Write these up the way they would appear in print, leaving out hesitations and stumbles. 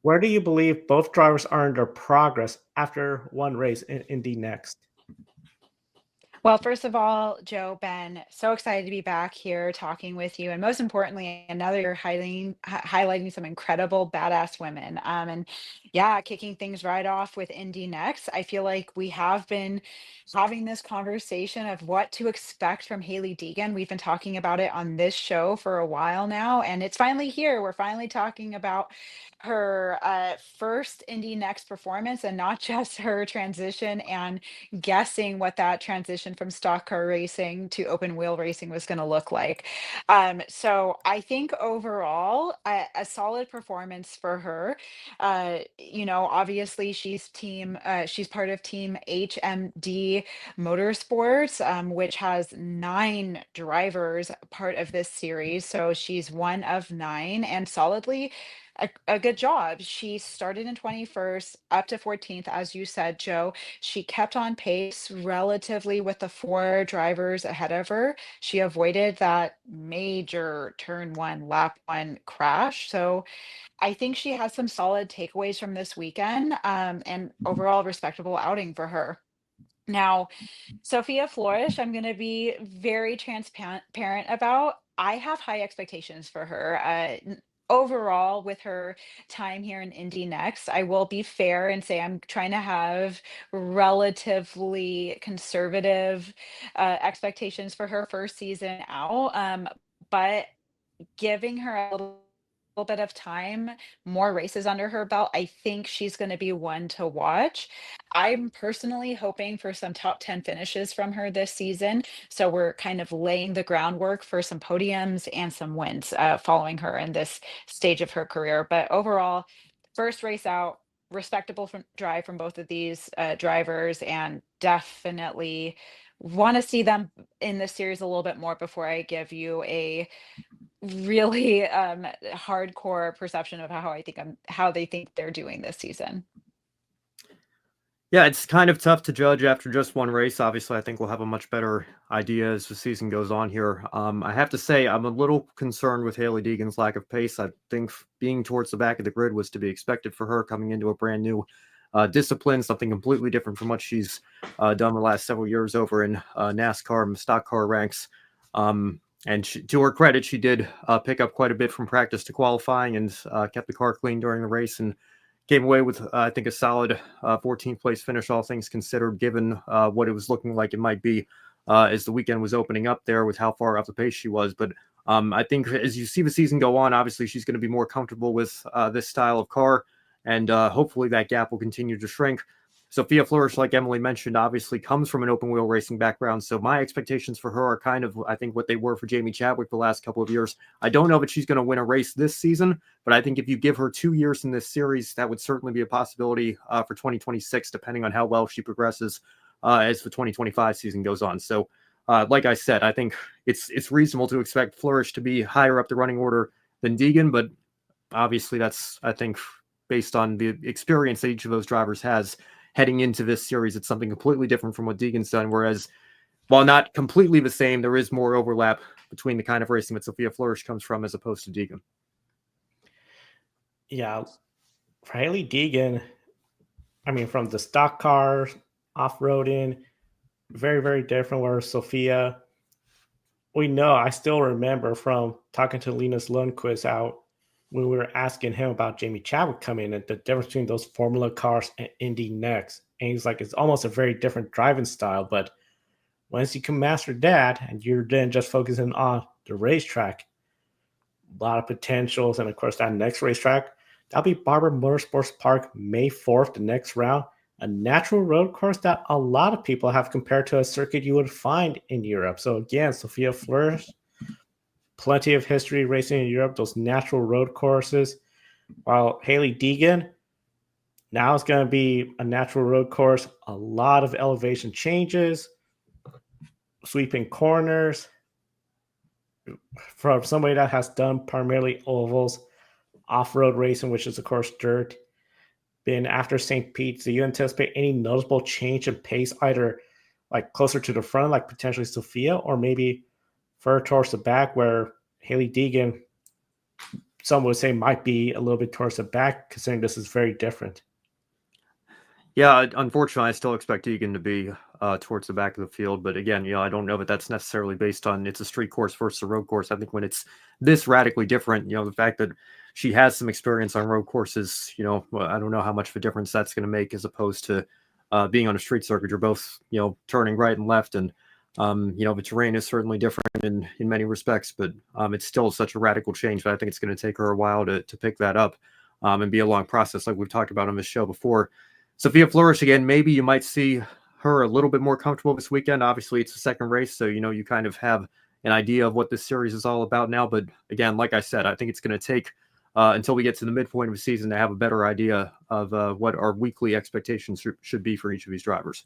Where do you believe both drivers are in their progress after one race in Indy NXT? Well, first of all, Joe, Ben, so excited to be back here talking with you. And most importantly, another year highlighting some incredible badass women. And yeah, kicking things right off with Indy next. I feel like we have been having this conversation of what to expect from Hailie Deegan. We've been talking about it on this show for a while now, and it's finally here. We're finally talking about her first Indy next performance and not just her transition and guessing what that transition from stock car racing to open wheel racing was going to look like. So I think overall, a solid performance for her. Obviously she's part of team HMD Motorsports, which has 9 drivers part of this series. So she's one of 9 and solidly a good job. She started in 21st up to 14th, as you said, Joe. She kept on pace relatively with the 4 drivers ahead of her. She avoided that major turn one, lap one crash. So I think she has some solid takeaways from this weekend, and overall respectable outing for her. Now, Sophia Flourish, I'm going to be very transparent about. I have high expectations for her. Overall, with her time here in Indy next, I will be fair and say I'm trying to have relatively conservative expectations for her first season out. But giving her a little bit of time, more races under her belt, I think she's going to be one to watch. I'm personally hoping for some top 10 finishes from her this season. So we're kind of laying the groundwork for some podiums and some wins following her in this stage of her career. But overall, first race out, respectable drive from both of these drivers, and definitely want to see them in this series a little bit more before I give you a really hardcore perception of how they think they're doing this season. Yeah, it's kind of tough to judge after just one race. Obviously, I think we'll have a much better idea as the season goes on here. I have to say, I'm a little concerned with Hailie Deegan's lack of pace. I think being towards the back of the grid was to be expected for her coming into a brand new discipline, something completely different from what she's done the last several years over in NASCAR and stock car ranks. And to her credit, she did pick up quite a bit from practice to qualifying and kept the car clean during the race and came away with, I think, a solid 14th place finish, all things considered, given what it was looking like it might be as the weekend was opening up there with how far off the pace she was. But I think as you see the season go on, obviously she's going to be more comfortable with this style of car, and hopefully that gap will continue to shrink. Sophia Floersch, like Emily mentioned, obviously comes from an open wheel racing background. So my expectations for her are kind of, I think, what they were for Jamie Chadwick the last couple of years. I don't know that she's going to win a race this season, but I think if you give her 2 years in this series, that would certainly be a possibility for 2026, depending on how well she progresses as the 2025 season goes on. So, like I said, I think it's reasonable to expect Flourish to be higher up the running order than Deegan, but obviously that's, I think, based on the experience that each of those drivers has heading into this series. It's something completely different from what Deegan's done, whereas while not completely the same, there is more overlap between the kind of racing that Sophia Flourish comes from as opposed to Deegan. Yeah, for Hailie Deegan, I mean, from the stock cars, off-roading, very, very different. Where Sophia, we know, I still remember from talking to Linus Lundqvist out when we were asking him about Jamie Chadwick coming and the difference between those Formula cars and Indy next. And he's like, it's almost a very different driving style. But once you can master that and you're then just focusing on the racetrack, a lot of potentials. And of course, that next racetrack, that'll be Barber Motorsports Park May 4th, the next round. A natural road course that a lot of people have compared to a circuit you would find in Europe. So again, Sophia Floersch, plenty of history racing in Europe, those natural road courses. While Hailie Deegan, now it's going to be a natural road course, a lot of elevation changes, sweeping corners. From somebody that has done primarily ovals, off-road racing, which is of course dirt, been after St. Pete, do you anticipate any noticeable change in pace, either like closer to the front, like potentially Sophia, or maybe further towards the back where Hailie Deegan some would say might be a little bit towards the back, considering this is very different. Yeah, unfortunately, I still expect Deegan to be towards the back of the field. But again, I don't know that that's necessarily based on it's a street course versus a road course. I think when it's this radically different, the fact that she has some experience on road courses, I don't know how much of a difference that's going to make as opposed to being on a street circuit. You're both, turning right and left. And, the terrain is certainly different in many respects, but it's still such a radical change that I think it's going to take her a while to pick that up and be a long process like we've talked about on this show before. Sophia Floersch, again, maybe you might see her a little bit more comfortable this weekend. Obviously, it's a second race, so you kind of have an idea of what this series is all about now. But again, like I said, I think it's going to take until we get to the midpoint of the season to have a better idea of what our weekly expectations should be for each of these drivers.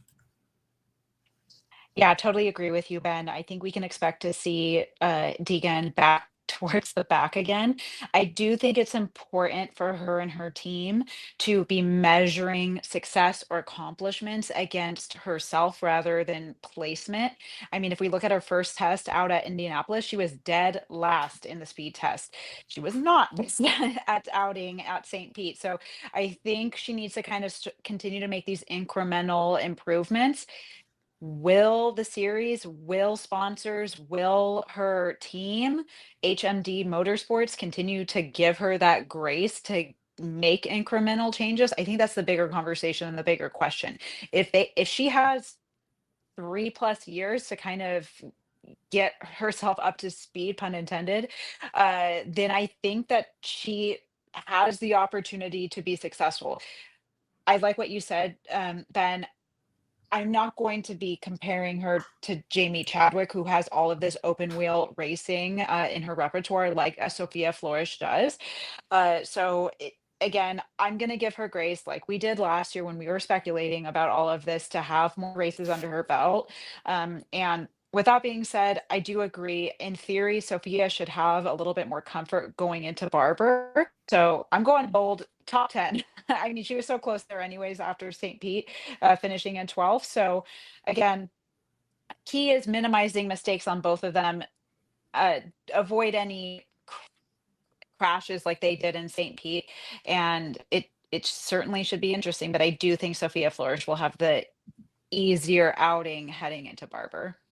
Yeah, totally agree with you, Ben. I think we can expect to see Deegan back towards the back again. I do think it's important for her and her team to be measuring success or accomplishments against herself rather than placement. I mean, if we look at her first test out at Indianapolis, she was dead last in the speed test. She was not this at outing at St. Pete. So I think she needs to kind of continue to make these incremental improvements. Will the series, will sponsors, will her team, HMD Motorsports, continue to give her that grace to make incremental changes? I think that's the bigger conversation and the bigger question. If she has 3+ years to kind of get herself up to speed, pun intended, then I think that she has the opportunity to be successful. I like what you said, Ben. I'm not going to be comparing her to Jamie Chadwick, who has all of this open wheel racing in her repertoire, like Sophia Floersch does. Again, I'm going to give her grace, like we did last year when we were speculating about all of this, to have more races under her belt. And with that being said, I do agree. In theory, Sophia should have a little bit more comfort going into Barber. So I'm going bold, top 10. I mean, she was so close there, anyways, after St. Pete finishing in 12th. So again, key is minimizing mistakes on both of them. Uh, Avoid any crashes like they did in St. Pete, and it certainly should be interesting. But I do think Sophia Floersch will have the easier outing heading into Barber.